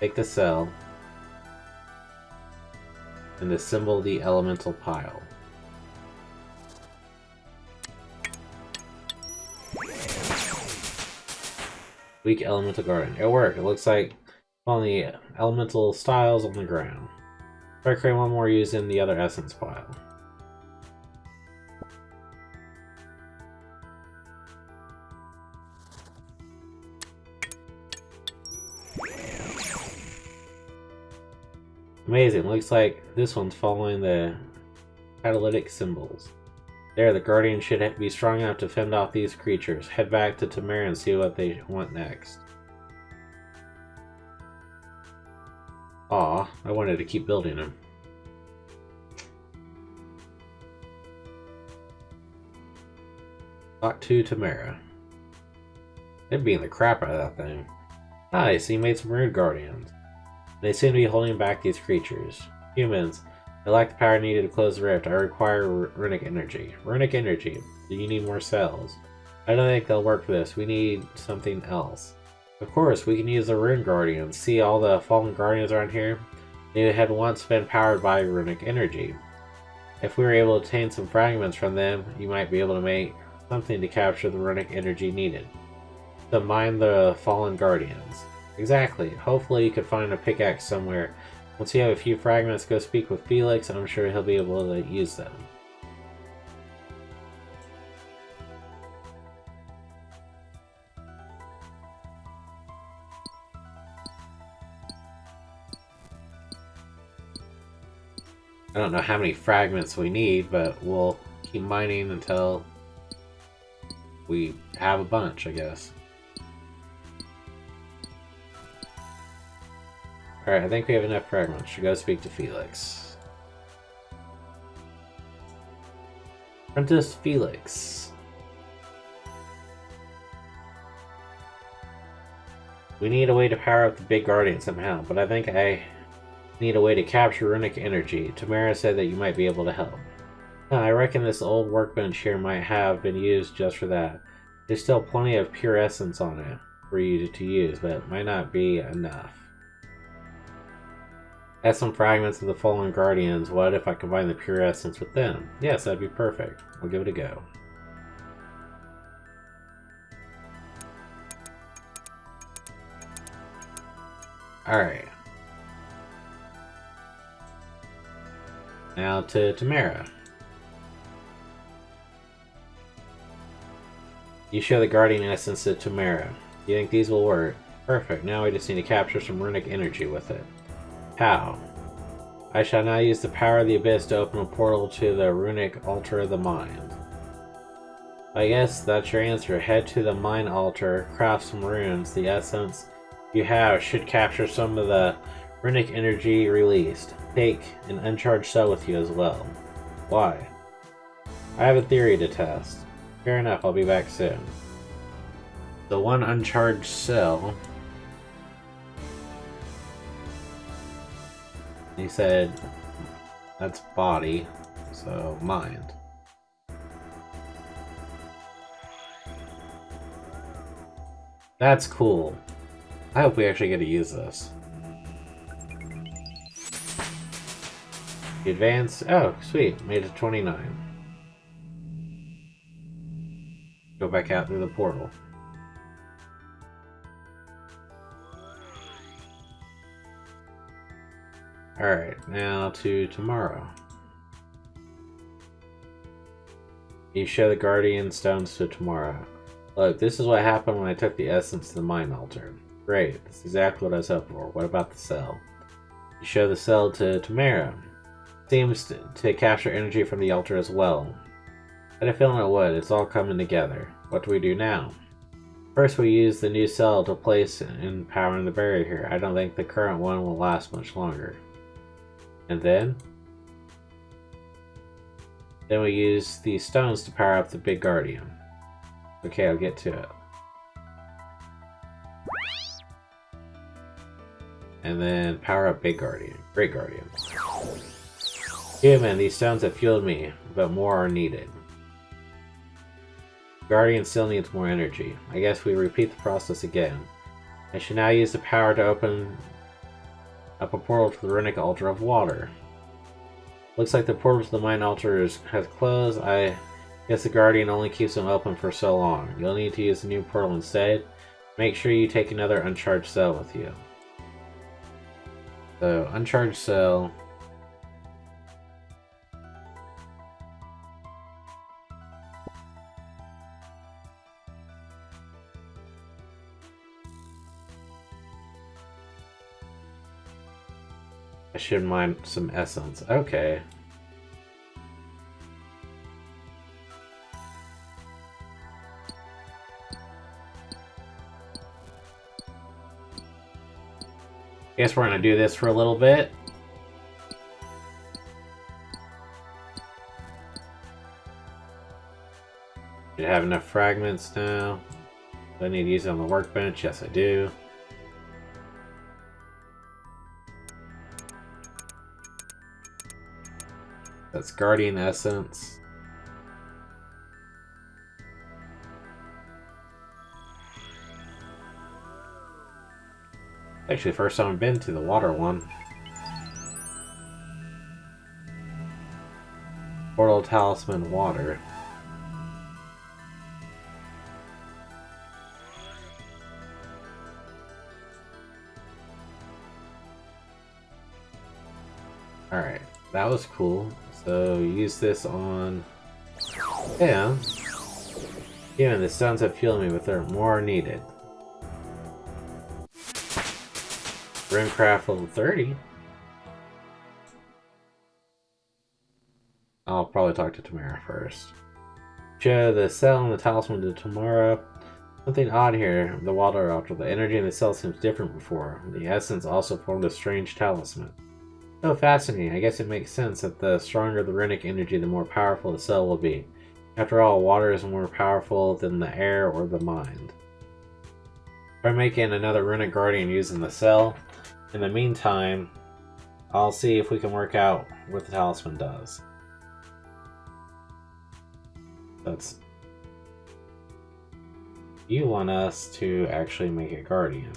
Take the cell. And assemble the elemental pile. Weak elemental guardian. It worked. It looks like on the elemental styles on the ground. Try create one more using the other essence pile. Amazing. Looks like this one's following the catalytic symbols. There, the Guardian should be strong enough to fend off these creatures. Head back to Tamara and see what they want next. Aw, I wanted to keep building them. Talk to Tamara. They're beating the crap out of that thing. Nice, you made some Rune Guardians. They seem to be holding back these creatures. Humans, I lack the power needed to close the rift. I require runic energy. Runic energy. Do you need more cells? I don't think they'll work for this. We need something else. Of course, we can use the Rune Guardians. See all the fallen guardians around here? They had once been powered by runic energy. If we were able to obtain some fragments from them, you might be able to make something to capture the runic energy needed. To mine the fallen guardians. Exactly. Hopefully you could find a pickaxe somewhere. Once you have a few fragments, go speak with Felix, and I'm sure he'll be able to use them. I don't know how many fragments we need, but we'll keep mining until we have a bunch, I guess. Alright, I think we have enough fragments. Should go speak to Felix. Apprentice Felix. We need a way to power up the big guardian somehow, but I think I need a way to capture runic energy. Tamara said that you might be able to help. I reckon this old workbench here might have been used just for that. There's still plenty of pure essence on it for you to use, but it might not be enough. Add some fragments of the fallen guardians. What if I combine the pure essence with them? Yes, that'd be perfect. We'll give it a go. Alright. Now to Tamara. You show the guardian essence to Tamara. You think these will work? Perfect. Now we just need to capture some runic energy with it. How? I shall now use the power of the abyss to open a portal to the runic altar of the mind. I guess that's your answer. Head to the mind altar, craft some runes. The essence you have should capture some of the runic energy released. Take an uncharged cell with you as well. Why? I have a theory to test. Fair enough, I'll be back soon. The one uncharged cell. He said that's body, so mind. That's cool. I hope we actually get to use this. Advance. Oh, sweet. Made it 29. Go back out through the portal. Alright, now to tomorrow. You show the Guardian Stones to Tamara. Look, this is what happened when I took the essence to the Mind Altar. Great, that's exactly what I was hoping for. What about the cell? You show the cell to Tamara. Seems to capture energy from the altar as well. I had a feeling it would. It's all coming together. What do we do now? First, we use the new cell to place and power in the barrier here. I don't think the current one will last much longer. And then we use these stones to power up the big Guardian. Okay, I'll get to it. And then power up Big Guardian. Great Guardian. Human, these stones have fueled me, but more are needed. Guardian still needs more energy. I guess we repeat the process again. I should now use the power to open up a portal to the Runic Altar of Water. Looks like the portal to the Mind Altar has closed. I guess the Guardian only keeps them open for so long. You'll need to use the new portal instead. Make sure you take another uncharged cell with you. So, uncharged cell. I should mine some essence. Okay. Guess we're gonna do this for a little bit. Do I have enough fragments now? Do I need to use it on the workbench? Yes, I do. That's Guardian Essence. Actually, first time I've been to the water one. Portal Talisman Water. Alright, that was cool. So use this on... Yeah. Even the stones have fueled me, but there are more needed. Runecraft level 30. I'll probably talk to Tamara first. Show the cell and the talisman to Tamara. Something odd here. The water altar. The energy in the cell seems different before. The essence also formed a strange talisman. Oh, fascinating. I guess it makes sense that the stronger the runic energy, the more powerful the cell will be. After all, water is more powerful than the air or the mind. Try making another runic guardian using the cell. In the meantime, I'll see if we can work out what the talisman does. That's... You want us to actually make a guardian.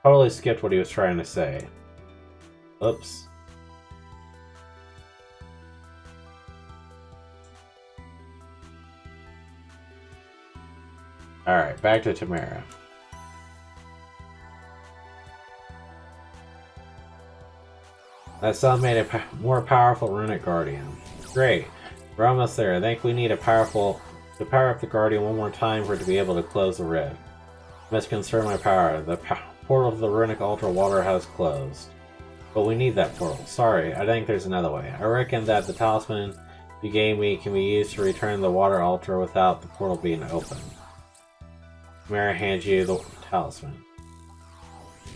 Totally skipped what he was trying to say. Oops. Alright, back to Tamara. That cell made a more powerful runic guardian. Great. We're almost there. I think we need to power up the guardian one more time for it to be able to close the rift. I must conserve my power. The portal to the Runic Altar Water has closed. But we need that portal. Sorry, I think there's another way. I reckon that the talisman you gave me can be used to return the water altar without the portal being open. Tamara hands you the talisman.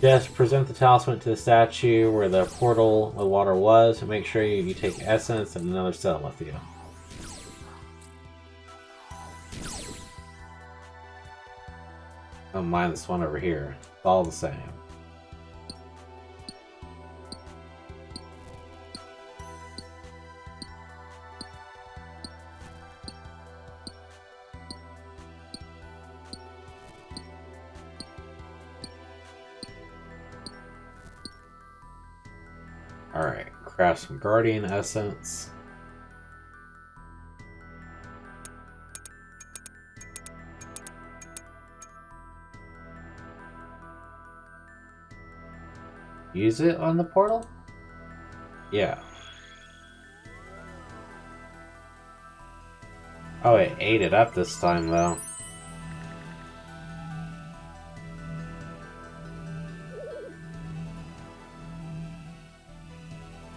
Just present the talisman to the statue where the portal with water was, and make sure you take essence and another cell with you. Don't mind this one over here. It's all the same. Alright, craft some Guardian Essence. use it on the portal? Yeah. Oh, it ate it up this time, though.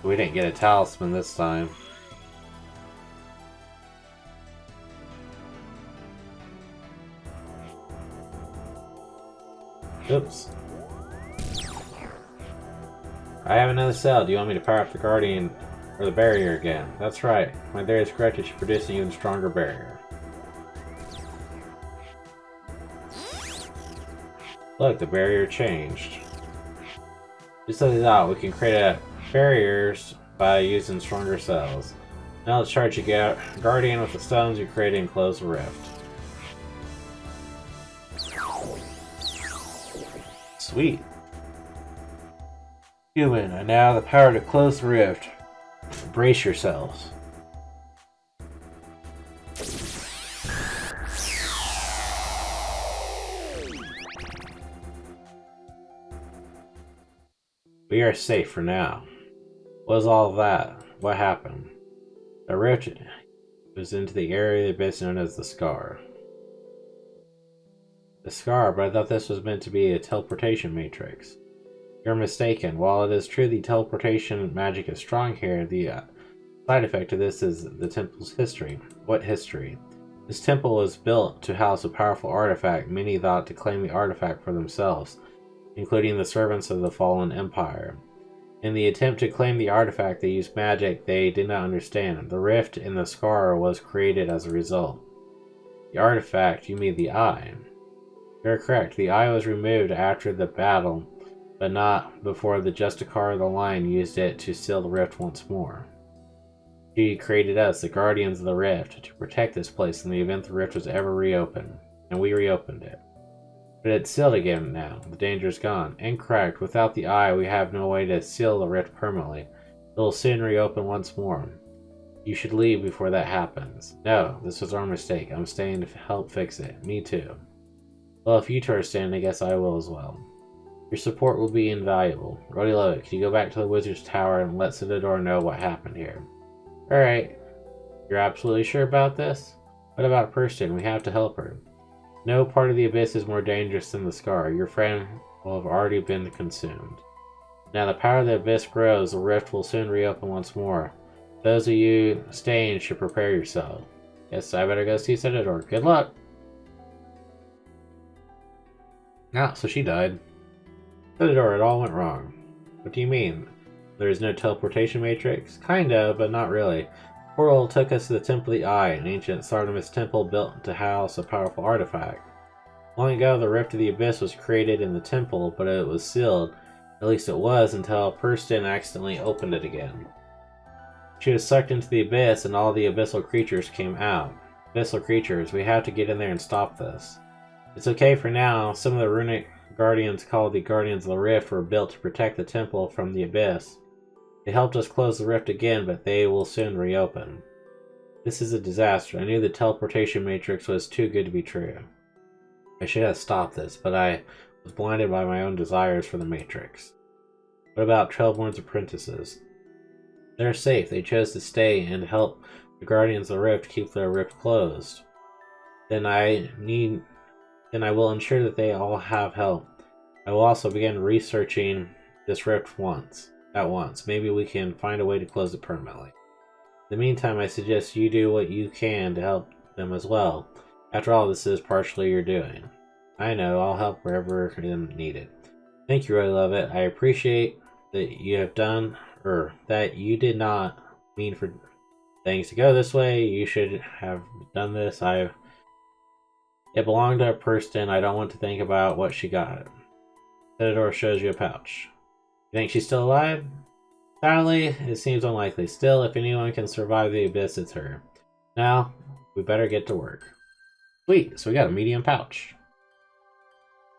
We didn't get a talisman this time. Oops. I have another cell. Do you want me to power up the guardian or the barrier again? That's right. My theory is correct. It should produce an even stronger barrier. Look, the barrier changed. Just as I thought, we can create barriers by using stronger cells. Now let's charge your guardian with the stones you created and close the rift. Sweet. Human, and now the power to close the rift. Brace yourselves. We are safe for now. What was all of that? What happened? The rift was into the area of the abyss known as the Scar. The Scar, but I thought this was meant to be a teleportation matrix. You're mistaken. While it is true the teleportation magic is strong here, the side effect of this is the temple's history. What history? This temple was built to house a powerful artifact many thought to claim the artifact for themselves, including the servants of the fallen empire. In the attempt to claim the artifact, they used magic they did not understand. The rift in the Scar was created as a result. The artifact, you mean the eye? You're correct. The eye was removed after the battle, but not before the Justiciar of the Lion used it to seal the rift once more. She created us, the Guardians of the Rift, to protect this place in the event the rift was ever reopened, and we reopened it. But it's sealed again now. The danger is gone. Incorrect. Without the eye, we have no way to seal the rift permanently. It will soon reopen once more. You should leave before that happens. No, this was our mistake. I'm staying to help fix it. Me too. Well, if you two are staying, I guess I will as well. Your support will be invaluable. Roddy Lovett, can you go back to the Wizard's Tower and let Sedridor know what happened here? Alright. You're absolutely sure about this? What about Perseten? We have to help her. No part of the Abyss is more dangerous than the Scar. Your friend will have already been consumed. Now the power of the Abyss grows, the rift will soon reopen once more. Those of you staying should prepare yourself. Yes, I better go see Sedridor. Good luck! Ah, so she died. Sedridor, it all went wrong. What do you mean? There is no teleportation matrix? Kinda, but not really. Portal took us to the Temple of the Eye, an ancient Sardamis temple built to house a powerful artifact. Long ago, the Rift of the Abyss was created in the temple, but it was sealed. At least it was until Perseten accidentally opened it again. She was sucked into the Abyss, and all the abyssal creatures came out. Abyssal creatures, we have to get in there and stop this. It's okay for now. Some of the runic guardians called the Guardians of the Rift were built to protect the temple from the Abyss. They helped us close the rift again, but they will soon reopen. This is a disaster. I knew the teleportation matrix was too good to be true. I should have stopped this, but I was blinded by my own desires for the matrix. What about Trailborn's apprentices? They're safe. They chose to stay and help the Guardians of the Rift keep their rift closed. Then I will ensure that they all have help. I will also begin researching this rift at once. Maybe we can find a way to close it permanently. In the meantime, I suggest you do what you can to help them as well. After all, this is partially your doing. I know, I'll help wherever needed. Thank you, Roddy Lovett. I appreciate that you have done, or that you did not mean for things to go this way. You should have done this. It belonged to a person. I don't want to think about what she got. Sedridor shows you a pouch. You think she's still alive? Sadly, it seems unlikely. Still, if anyone can survive the Abyss, it's her. Now, we better get to work. Sweet, so we got a medium pouch.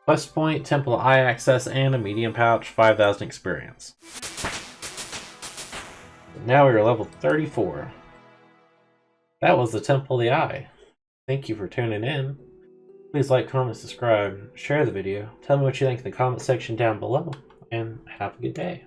Quest point, Temple Eye access, and a medium pouch, 5,000 experience. Now we are level 34. That was the Temple of the Eye. Thank you for tuning in. Please like, comment, subscribe, share the video. Tell me what you think in the comment section down below. and have a good day.